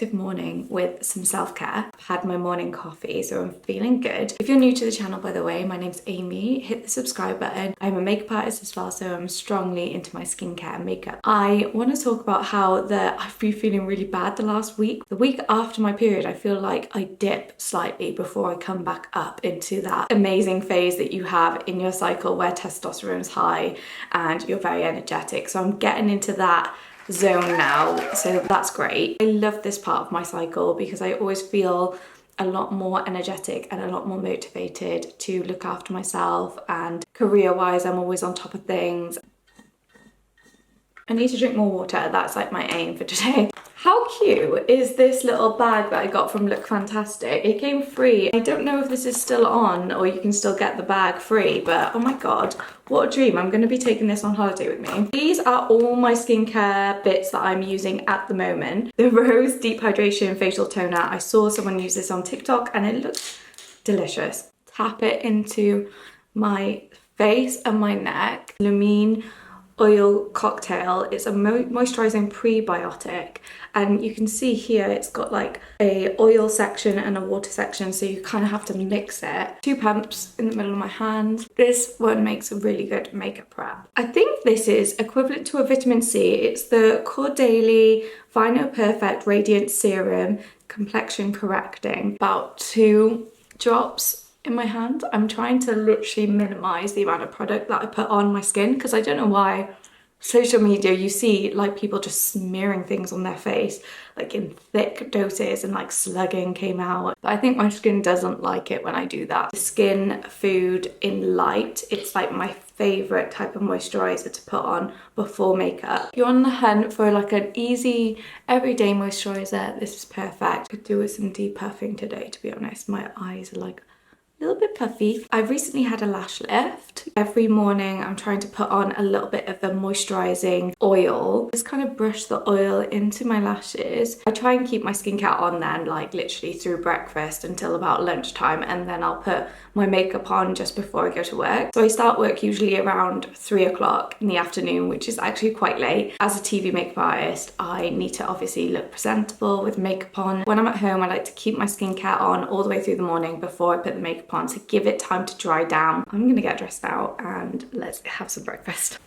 productive morning with some self-care. I've had my morning coffee, so I'm feeling good. If you're new to the channel, by the way, my name's Amy. Hit the subscribe button. I'm a makeup artist as well, so I'm strongly into my skincare and makeup. I want to talk about how I've been feeling really bad the last week. The week after my period, I feel like I dip slightly before I come back up into that amazing phase that you have in your cycle where testosterone's high and you're very energetic. So I'm getting into that zone now, so that's great. I love this part of my cycle because I always feel a lot more energetic and a lot more motivated to look after myself, and career-wise I'm always on top of things. I need to drink more water, that's like my aim for today. How cute is this little bag that I got from Look Fantastic? It came free. I don't know if this is still on or you can still get the bag free, but oh my god, what a dream. I'm going to be taking this on holiday with me. These are all my skincare bits that I'm using at the moment. The Rose Deep Hydration Facial Toner. I saw someone use this on TikTok and it looks delicious. Tap it into my face and my neck. Lumine oil cocktail. It's a moisturizing prebiotic, and you can see here it's got like a oil section and a water section, so you kind of have to mix it. 2 pumps in the middle of my hand. This one makes a really good makeup prep. I think this is equivalent to a vitamin C. It's the Daily Vino Perfect Radiant Serum Complexion Correcting. About 2 drops in my hand. I'm trying to literally minimize the amount of product that I put on my skin, because I don't know why social media you see like people just smearing things on their face like in thick doses and like slugging came out, but I think my skin doesn't like it when I do that. Skin Food in Light, it's like my favorite type of moisturizer to put on before makeup. If you're on the hunt for like an easy everyday moisturizer, this is perfect. Could do with some depuffing today, to be honest. My eyes are like a little bit puffy. I've recently had a lash lift. Every morning I'm trying to put on a little bit of the moisturizing oil. Just kind of brush the oil into my lashes. I try and keep my skincare on then like literally through breakfast until about lunchtime, and then I'll put my makeup on just before I go to work. So I start work usually around 3 o'clock in the afternoon, which is actually quite late. As a TV makeup artist, I need to obviously look presentable with makeup on. When I'm at home, I like to keep my skincare on all the way through the morning before I put the makeup on to give it time to dry down. I'm gonna get dressed out and let's have some breakfast.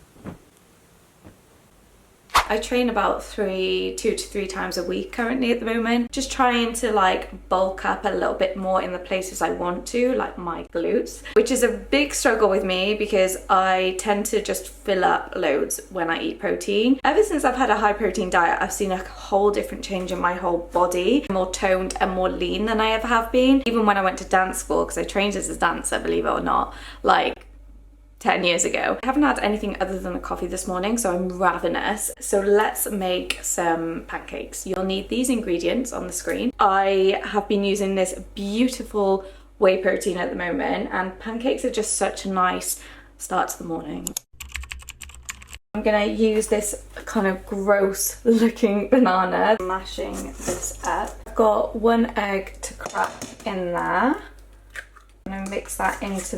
I train about 2 to 3 times a week currently at the moment, just trying to like bulk up a little bit more in the places I want to, like my glutes, which is a big struggle with me because I tend to just fill up loads when I eat protein. Ever since I've had a high protein diet, I've seen a whole different change in my whole body. I'm more toned and more lean than I ever have been. Even when I went to dance school, because I trained as a dancer, believe it or not, like 10 years ago. I haven't had anything other than a coffee this morning, so I'm ravenous. So let's make some pancakes. You'll need these ingredients on the screen. I have been using this beautiful whey protein at the moment, and pancakes are just such a nice start to the morning. I'm gonna use this kind of gross looking banana, mashing this up. I've got 1 egg to crack in there. I'm gonna mix that into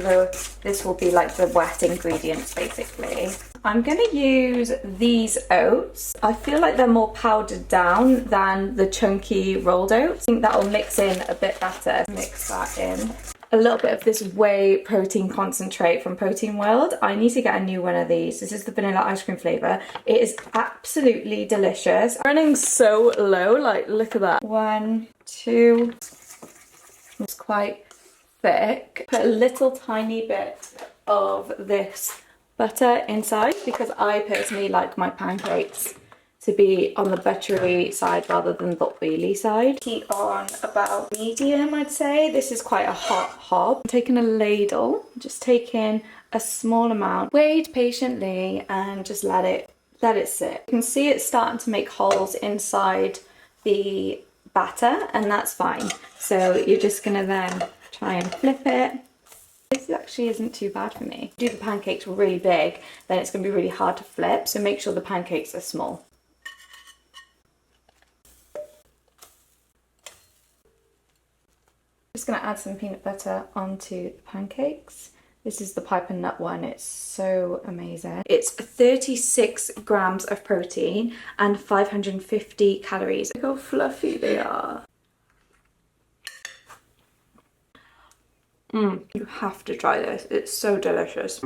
this will be like the wet ingredients basically. I'm gonna use these oats. I feel like they're more powdered down than the chunky rolled oats. I think that'll mix in a bit better. Mix that in. A little bit of this whey protein concentrate from Protein World. I need to get a new one of these. This is the vanilla ice cream flavour. It is absolutely delicious. Running so low, like look at that. 1, 2, it's quite thick. Put a little tiny bit of this butter inside because I personally like my pancakes to be on the buttery side rather than the oily side. Heat on about medium, I'd say. This is quite a hot hob. I'm taking a ladle, just taking a small amount, wait patiently and just let it sit. You can see it's starting to make holes inside the batter, and that's fine. So you're just gonna then try and flip it. This actually isn't too bad for me. If you do the pancakes really big, then it's going to be really hard to flip, so make sure the pancakes are small. Just going to add some peanut butter onto the pancakes. This is the pipe and nut one. It's so amazing. It's 36 grams of protein and 550 calories. Look how fluffy they are. You have to try this. It's so delicious.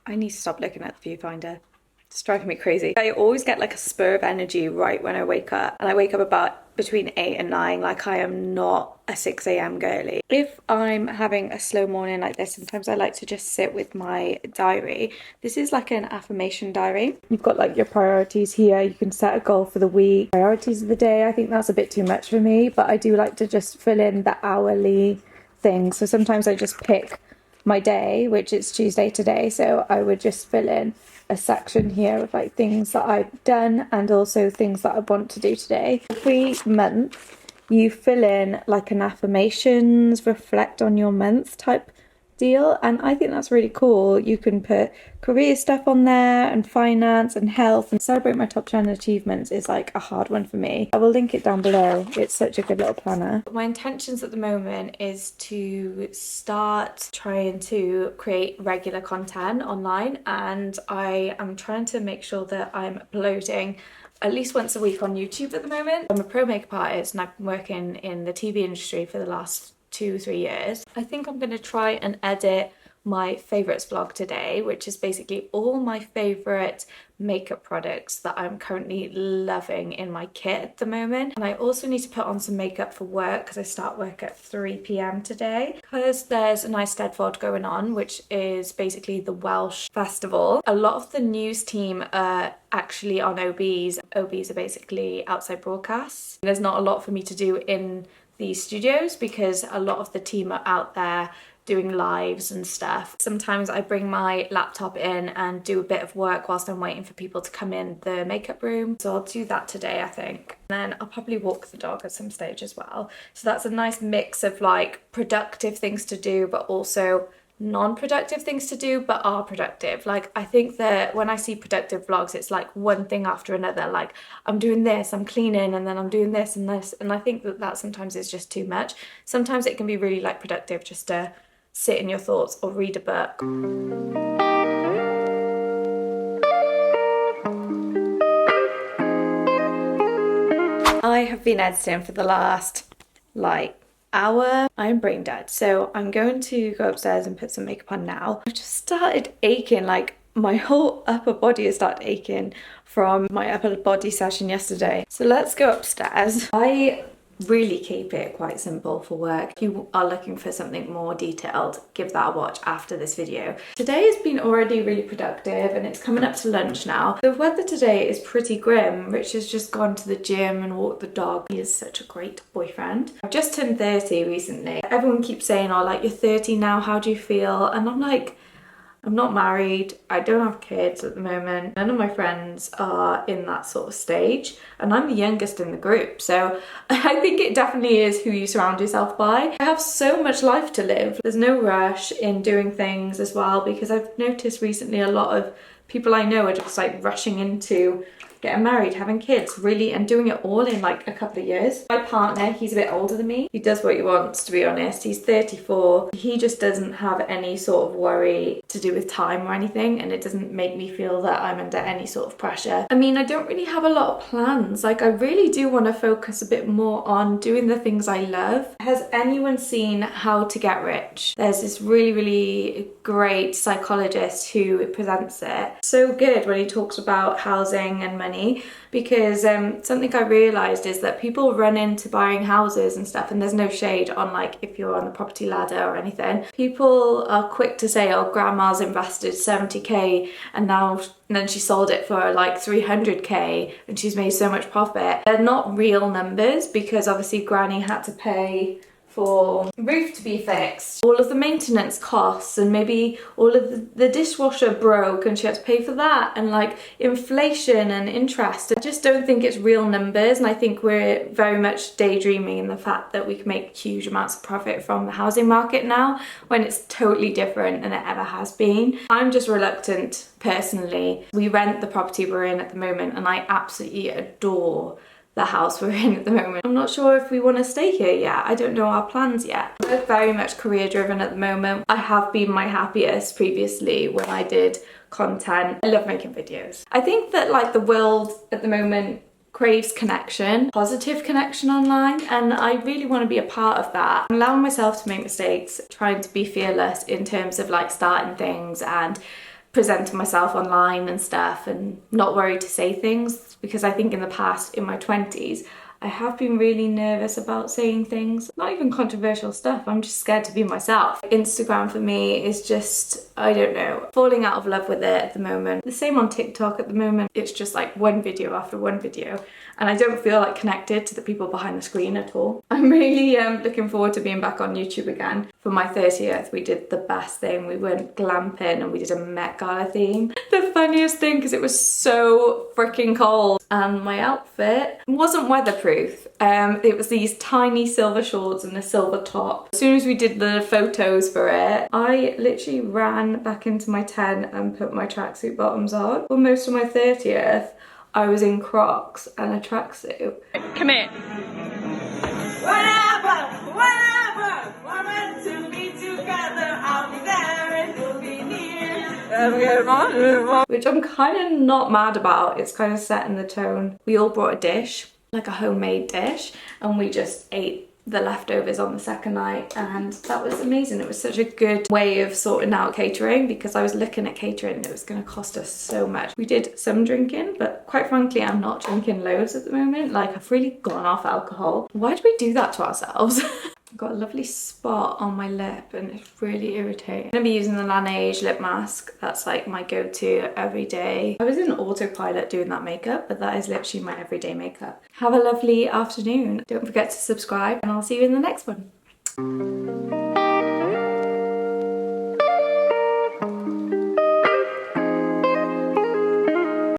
I need to stop looking at the viewfinder. It's driving me crazy. I always get like a spur of energy right when I wake up, and I wake up about between 8 and 9. Like, I am not a 6 a.m. girly. If I'm having a slow morning like this, sometimes I like to just sit with my diary. This is like an affirmation diary. You've got like your priorities here. You can set a goal for the week, priorities of the day. I think that's a bit too much for me, but I do like to just fill in the hourly things. So sometimes I just pick my day, which is Tuesday today, so I would just fill in a section here of like things that I've done and also things that I want to do today. Every month you fill in like an affirmations, reflect on your month type deal, and I think that's really cool. You can put career stuff on there and finance and health, and celebrate my top 10 achievements is like a hard one for me. I will link it down below. It's such a good little planner. My intentions at the moment is to start trying to create regular content online, and I am trying to make sure that I'm uploading at least once a week on YouTube at the moment. I'm a pro makeup artist and I've been working in the TV industry for the last 2-3 years. I think I'm going to try and edit my favorites vlog today, which is basically all my favorite makeup products that I'm currently loving in my kit at the moment. And I also need to put on some makeup for work because I start work at 3 p.m. today. Because there's an Eisteddfod going on, which is basically the Welsh festival. A lot of the news team are actually on OBs. OBs are basically outside broadcasts. There's not a lot for me to do in these studios because a lot of the team are out there doing lives and stuff. Sometimes I bring my laptop in and do a bit of work whilst I'm waiting for people to come in the makeup room. So I'll do that today, I think. And then I'll probably walk the dog at some stage as well. So that's a nice mix of like productive things to do, but also non-productive things to do but are productive. Like, I think that when I see productive vlogs, it's like one thing after another. Like, I'm doing this, I'm cleaning, and then I'm doing this and this, and I think that sometimes is just too much. Sometimes it can be really like productive just to sit in your thoughts or read a book. I have been editing for the last hour. I'm brain dead, so I'm going to go upstairs and put some makeup on now. I've just started aching, like my whole upper body has started aching from my upper body session yesterday. So let's go upstairs. I really keep it quite simple for work. If you are looking for something more detailed, give that a watch after this video. Today has been already really productive and it's coming up to lunch now. The weather today is pretty grim. Rich has just gone to the gym and walked the dog. He is such a great boyfriend. I've just turned 30 recently. Everyone keeps saying, oh, like, you're 30 now, how do you feel? And I'm like, I'm not married, I don't have kids at the moment, none of my friends are in that sort of stage, and I'm the youngest in the group, so I think it definitely is who you surround yourself by. I have so much life to live. There's no rush in doing things as well, because I've noticed recently a lot of people I know are just like rushing into getting married, having kids, really, and doing it all in like a couple of years. My partner, he's a bit older than me. He does what he wants, to be honest. He's 34. He just doesn't have any sort of worry to do with time or anything, and it doesn't make me feel that I'm under any sort of pressure. I mean, I don't really have a lot of plans. Like, I really do want to focus a bit more on doing the things I love. Has anyone seen How to Get Rich? There's this really great psychologist who presents it. So good when he talks about housing and money, because something I realised is that people run into buying houses and stuff, and there's no shade on like if you're on the property ladder or anything. People are quick to say, oh, grandma's invested 70k and then she sold it for like 300k and she's made so much profit. They're not real numbers, because obviously granny had to pay for roof to be fixed, all of the maintenance costs, and maybe all of the dishwasher broke and she had to pay for that, and like inflation and interest. I just don't think it's real numbers, and I think we're very much daydreaming in the fact that we can make huge amounts of profit from the housing market now, when it's totally different than it ever has been. I'm just reluctant personally. We rent the property we're in at the moment and I absolutely adore the house we're in at the moment. I'm not sure if we want to stay here yet. I don't know our plans yet. We're very much career driven at the moment. I have been my happiest previously when I did content. I love making videos. I think that like the world at the moment craves connection, positive connection online, and I really want to be a part of that. I'm allowing myself to make mistakes, trying to be fearless in terms of like starting things and presenting myself online and stuff, and not worried to say things, because I think in the past, in my 20s, I have been really nervous about saying things, not even controversial stuff. I'm just scared to be myself. Instagram for me is just, I don't know, falling out of love with it at the moment. The same on TikTok at the moment. It's just like one video after one video, and I don't feel like connected to the people behind the screen at all. I'm really looking forward to being back on YouTube again. For my 30th, we did the best thing. We went glamping and we did a Met Gala theme. The funniest thing, because it was so freaking cold, and my outfit wasn't weatherproof. It was these tiny silver shorts and a silver top. As soon as we did the photos for it, I literally ran back into my tent and put my tracksuit bottoms on. For most of my 30th, I was in Crocs and a tracksuit. Come here. Whatever, we're meant to be together. I'll be there and you'll be near. Which I'm kind of not mad about. It's kind of setting the tone. We all brought a dish, like a homemade dish, and we just ate the leftovers on the second night, and that was amazing. It was such a good way of sorting out catering, because I was looking at catering and it was going to cost us so much. We did some drinking, but quite frankly I'm not drinking loads at the moment. Like, I've really gone off alcohol. Why do we do that to ourselves? I've got a lovely spot on my lip and it's really irritating. I'm gonna be using the Laneige lip mask. That's like my go-to every day. I was in autopilot doing that makeup, but that is literally my everyday makeup. Have a lovely afternoon. Don't forget to subscribe, and I'll see you in the next one.